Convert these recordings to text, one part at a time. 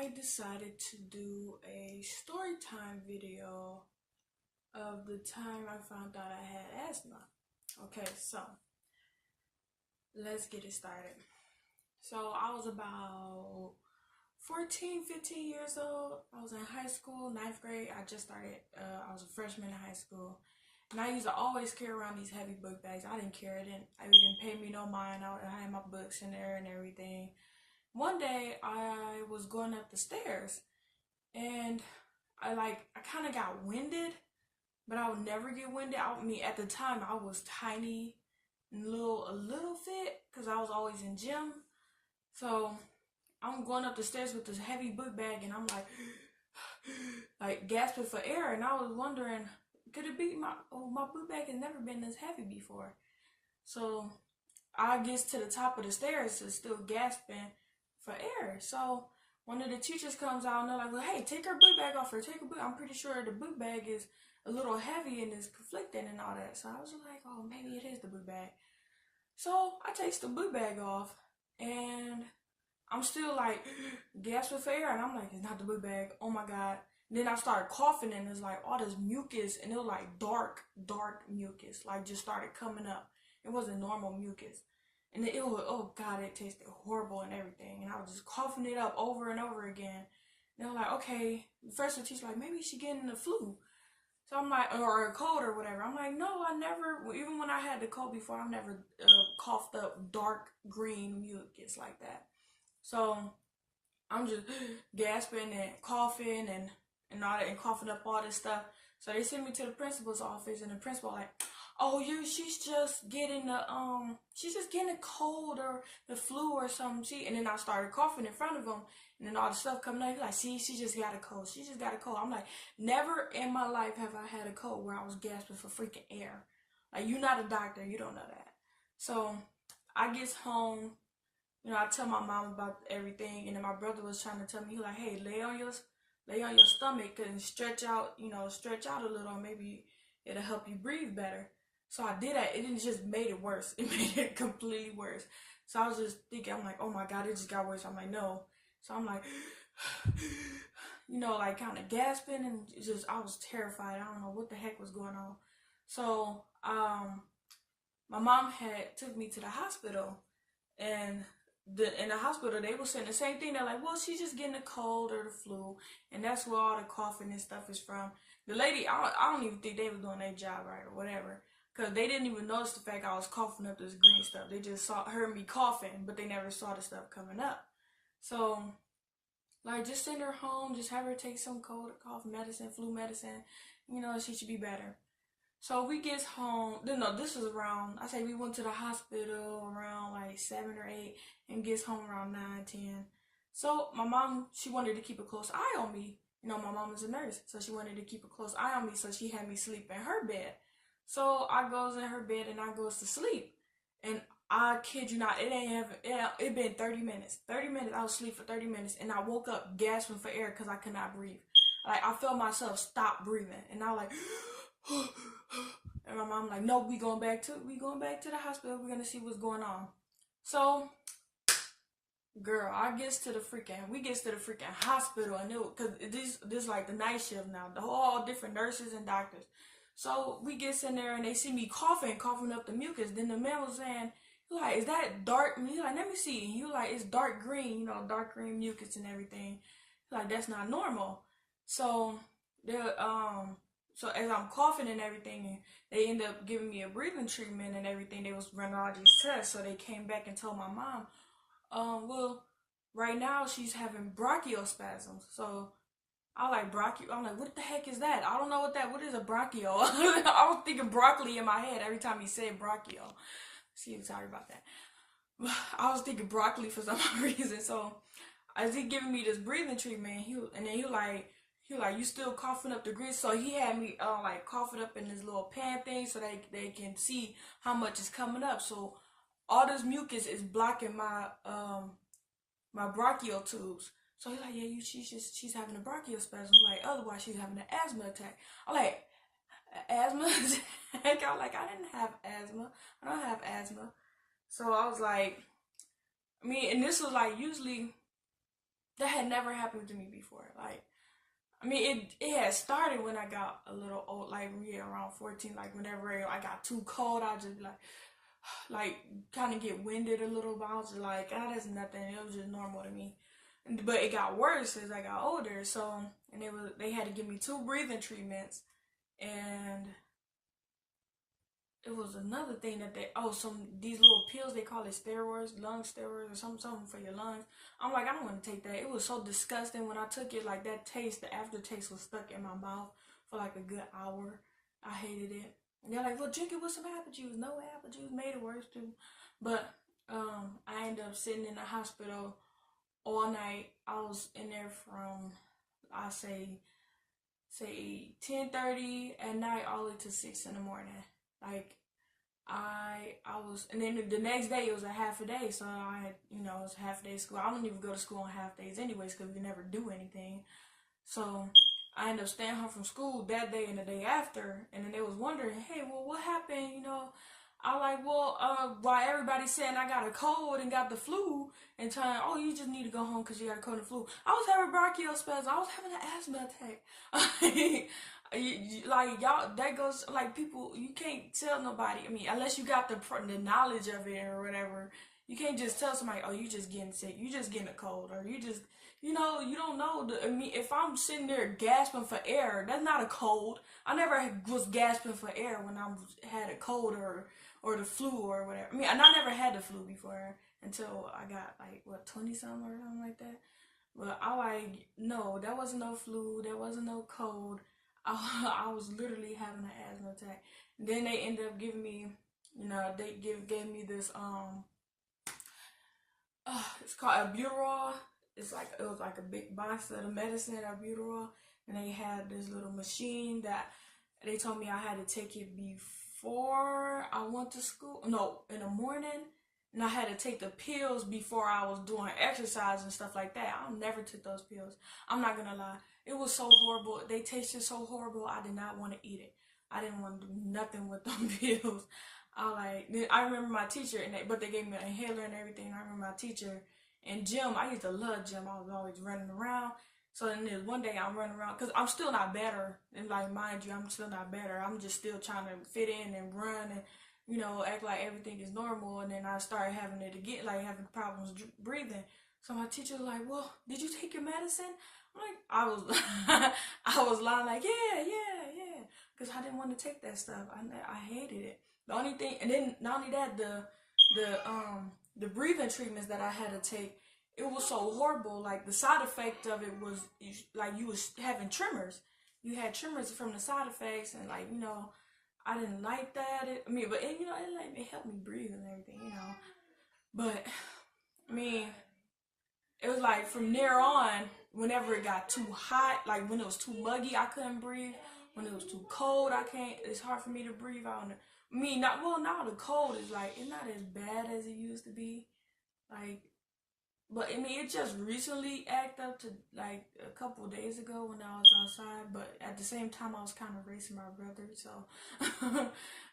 I decided to do a story time video of the time I found out I had asthma. Okay, so let's get it started. So I was about 14, 15 years old. I was in high school, ninth grade. I was a freshman in high school. And I used to always carry around these heavy book bags. I didn't care. It didn't pay me no mind. I had my books in there and everything. One day I was going up the stairs and I kind of got winded, but I would never get winded. At the time I was tiny and a little fit because I was always in gym. So I'm going up the stairs with this heavy book bag and I'm like gasping for air, and I was wondering, could it be my book bag has never been this heavy before. So I get to the top of the stairs and still gasping for air. So one of the teachers comes out and they're like, well, hey, take her book bag off her. Take her book. I'm pretty sure the book bag is a little heavy and is conflicting and all that. So I was like, oh, maybe it is the book bag. So I take the book bag off and I'm still like gasping for air, and I'm like, it's not the book bag. Oh my God. And then I started coughing and it's like all this mucus, and it was like dark mucus, like just started coming up. It wasn't normal mucus. And it was, oh God, it tasted horrible and everything. And I was just coughing it up over and over again. And they're like, okay. First the teacher's like, maybe she getting the flu. So I'm like, or a cold or whatever. I'm like, no, I never, even when I had the cold before, I never coughed up dark green mucus like that. So I'm just gasping and coughing and all that, and coughing up all this stuff. So they sent me to the principal's office, and the principal like, oh, she's just getting a cold or the flu or something. And then I started coughing in front of him, and then all the stuff coming out. He's like, see, she just got a cold. She just got a cold. I'm like, never in my life have I had a cold where I was gasping for freaking air. Like, you're not a doctor, you don't know that. So I get home, I tell my mom about everything, and then my brother was trying to tell me, he like, hey, lay on your stomach and stretch out a little, and maybe it'll help you breathe better. So I did that. It didn't just made it worse. It made it completely worse. So I was just thinking, I'm like, oh my God, it just got worse. I'm like, no. So I'm like, like kind of gasping, and I was terrified. I don't know what the heck was going on. So my mom had took me to the hospital, and in the hospital they were saying the same thing. They're like, well, she's just getting a cold or the flu, and that's where all the coughing and stuff is from. The lady, I don't even think they were doing their job right or whatever, because they didn't even notice the fact I was coughing up this green stuff. They just heard me coughing, but they never saw the stuff coming up. So like, just send her home, just have her take some cold or cough medicine, flu medicine, she should be better. So we gets home. No, this was around, I say we went to the hospital around like 7 or 8 and gets home around 9, 10. So my mom, she wanted to keep a close eye on me. My mom is a nurse, so she wanted to keep a close eye on me, so she had me sleep in her bed. So I goes in her bed and I goes to sleep. And I kid you not, it been 30 minutes. 30 minutes, I was asleep for 30 minutes, and I woke up gasping for air because I could not breathe. Like, I felt myself stop breathing, and I like, and my mom like, no, we going back to the hospital. We're gonna see what's going on. So, girl, we gets to the freaking hospital, and cause this like the night shift now, all different nurses and doctors. So we gets in there and they see me coughing up the mucus. Then the man was saying, he like, is that dark? He like, let me see. He was like, it's dark green, dark green mucus and everything. He like, that's not normal. So so as I'm coughing and everything, they ended up giving me a breathing treatment and everything. They was running all these tests. So they came back and told my mom, well, right now she's having bronchiospasms. So I'm like, what the heck is that? I don't know what is a bronchio? I was thinking broccoli in my head every time he said bronchio. Sorry about that. I was thinking broccoli for some reason. So as he giving me this breathing treatment, he like, you still coughing up the grease? So he had me like coughing up in this little pan thing so they can see how much is coming up. So all this mucus is blocking my my bronchial tubes. So he's like, yeah, she's having a bronchiospasm. Like, otherwise she's having an asthma attack. I'm like, asthma attack? I'm like, I didn't have asthma. I don't have asthma. So I was like, and this was like, usually that had never happened to me before. Like, I mean, it had started when I got a little old, like yeah, around 14. Like whenever I got too cold, I just be like kind of get winded a little. But I was just like, ah, that's nothing. It was just normal to me. But it got worse as I got older. So, and they had to give me 2 breathing treatments, and it was another thing that some these little pills, they call it steroids, lung steroids, or something for your lungs. I'm like, I don't want to take that. It was so disgusting when I took it. Like that taste, the aftertaste was stuck in my mouth for like a good hour. I hated it. And they're like, well, drink it with some apple juice. No, apple juice made it worse too. But I ended up sitting in the hospital all night. I was in there from, I say 10:30 at night all the way to 6 in the morning. Like I was, and then the next day it was a half a day, so I had, it was a half a day of school. I don't even go to school on half days anyways because we never do anything. So I ended up staying home from school that day and the day after, and then they was wondering, hey, well, what happened? I like, well, why everybody's saying I got a cold and got the flu, and telling, oh, you just need to go home because you got a cold and flu. I was having bronchial I was having an asthma attack. Like y'all, that goes like people. You can't tell nobody. I mean, unless you got the knowledge of it or whatever. You can't just tell somebody, oh, you just getting sick, you just getting a cold, or you just, you don't know. I mean, if I'm sitting there gasping for air, that's not a cold. I never was gasping for air when I had a cold or the flu or whatever. I mean, and I never had the flu before until I got like what 20 something or something like that. But I like no, that wasn't no flu, that wasn't no cold. I was literally having an asthma attack. And then they ended up giving me, they gave me this it's called albuterol. It was like a big box of the medicine, albuterol, and they had this little machine that they told me I had to take it before I went to school. No, in the morning, and I had to take the pills before I was doing exercise and stuff like that. I never took those pills. I'm not gonna lie. It was so horrible. They tasted so horrible. I did not want to eat it. I didn't want to do nothing with them pills. I remember my teacher, but they gave me an inhaler and everything. I remember my teacher and gym. I used to love gym. I was always running around. So then there's one day I'm running around because I'm still not better. And like, mind you, I'm still not better. I'm just still trying to fit in and run and, act like everything is normal. And then I started having it again, like having problems breathing. So my teacher was like, well, did you take your medicine? I'm like, I was lying like, yeah. Because I didn't want to take that stuff. I hated it. The only thing, and then not only that, the breathing treatments that I had to take, it was so horrible. Like the side effect of it was like you was having tremors. You had tremors from the side effects, and like I didn't like that. But it helped me breathe and everything. But I mean, it was like from there on, whenever it got too hot, like when it was too muggy, I couldn't breathe. When it was too cold, I can't. It's hard for me to breathe out. Now the cold is like it's not as bad as it used to be. Like, but I mean, it just recently acted up to like a couple of days ago when I was outside. But at the same time, I was kind of racing my brother, so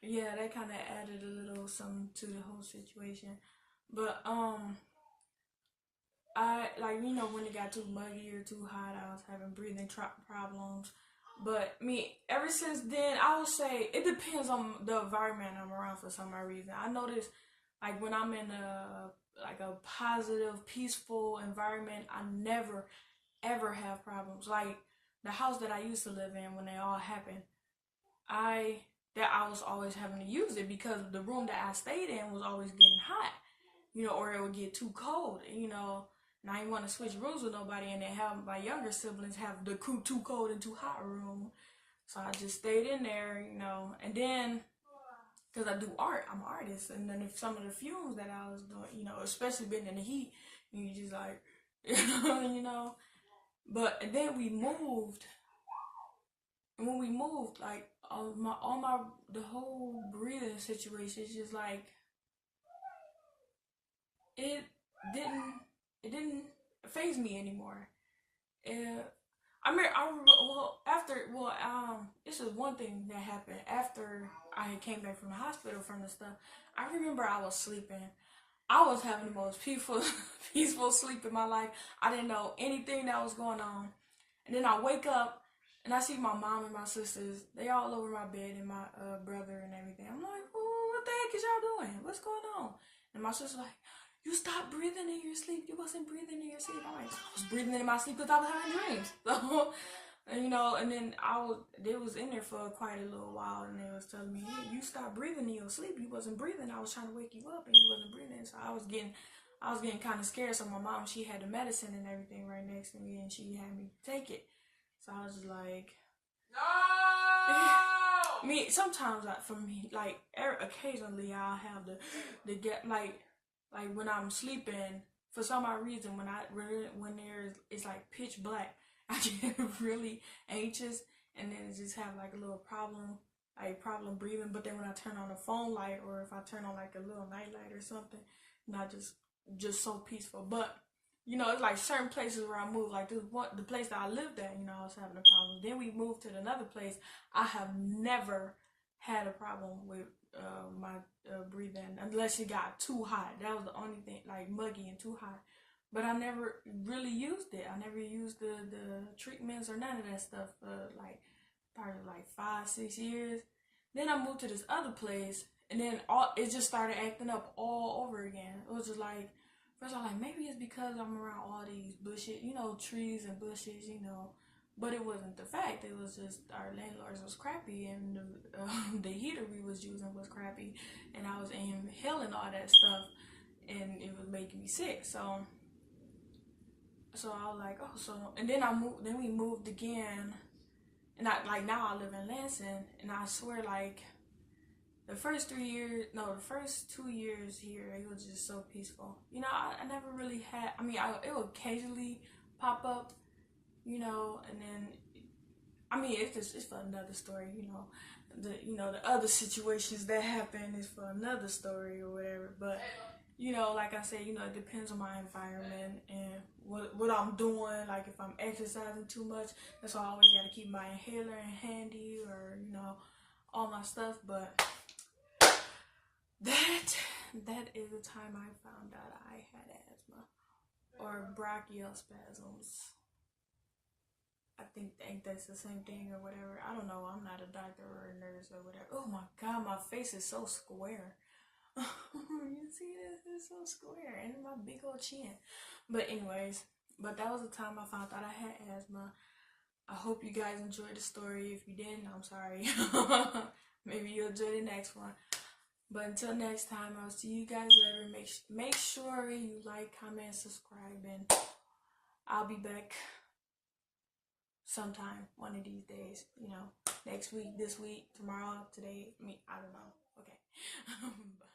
yeah, that kind of added a little something to the whole situation. But I like when it got too muggy or too hot, I was having breathing problems. But me, ever since then, I would say it depends on the environment I'm around for some reason. I notice like when I'm in a positive, peaceful environment, I never ever have problems. Like the house that I used to live in when they all happened, I was always having to use it because the room that I stayed in was always getting hot, or it would get too cold, and I didn't want to switch rooms with nobody and then have my younger siblings have the too cold and too hot room. So I just stayed in there, and then because I do art, I'm an artist, and then if some of the fumes that I was doing, especially being in the heat, you just like, But and then we moved, and when we moved, like the whole breathing situation is just like it didn't it didn't phase me anymore. And this is one thing that happened after I came back from the hospital from the stuff. I remember I was sleeping, I was having the most peaceful, peaceful sleep in my life. I didn't know anything that was going on. And then I wake up and I see my mom and my sisters. They all over my bed and my brother and everything. I'm like, oh, what the heck is y'all doing? What's going on? And my sister's like, you stopped breathing in your sleep. You wasn't breathing in your sleep. I'm like, I was breathing in my sleep because I was having dreams. So, and, you know, and then they was in there for quite a little while, and they was telling me, hey, you stopped breathing in your sleep. You wasn't breathing. I was trying to wake you up, and you wasn't breathing. So I was getting kind of scared. So my mom, she had the medicine and everything right next to me, and she had me take it. So I was just like, no. Me sometimes, like for me, like occasionally I'll have the get like when I'm sleeping, for some odd reason, when there's it's like pitch black, I get really anxious, and then just have like a little problem breathing. But then when I turn on the phone light, or if I turn on like a little night light or something, not just so peaceful. But you know, it's like certain places where I move, like the place that I lived at, you know, I was having a problem. Then we moved to another place. I have never had a problem with my breathing unless it got too hot. That was the only thing, like muggy and too hot. But I never really used it. I never used the treatments or none of that stuff for like probably like 5-6 years. Then I moved to this other place, and then it just started acting up all over again. It was just like, first I was like, maybe it's because I'm around all these bushes, you know, trees and bushes, you know. But it wasn't the fact. It was just our landlords was crappy, and the heater we was using was crappy, and I was inhaling all that stuff, and it was making me sick. So I was like, oh, and then then we moved again, and now I live in Lansing, and I swear, like, the first 2 years here, it was just so peaceful. You know, I never really had, I mean, it would occasionally pop up, you know, and then, I mean, it's for another story, you know. The other situations that happen is for another story or whatever. But, you know, like I said, you know, it depends on my environment and what I'm doing. Like, if I'm exercising too much, that's why I always got to keep my inhaler handy, or, you know, all my stuff. But that is the time I found out I had asthma or bronchospasms. I think that's the same thing or whatever. I don't know. I'm not a doctor or a nurse or whatever. Oh my god, my face is so square. You see this? It's so square, and my big old chin. But anyways, that was the time I found out I had asthma. I hope you guys enjoyed the story. If you didn't, I'm sorry. Maybe you'll enjoy the next one. But until next time, I'll see you guys later. Make sure you like, comment, subscribe, and I'll be back sometime one of these days. You know, next week, this week, tomorrow, today. I don't know. Okay. Bye.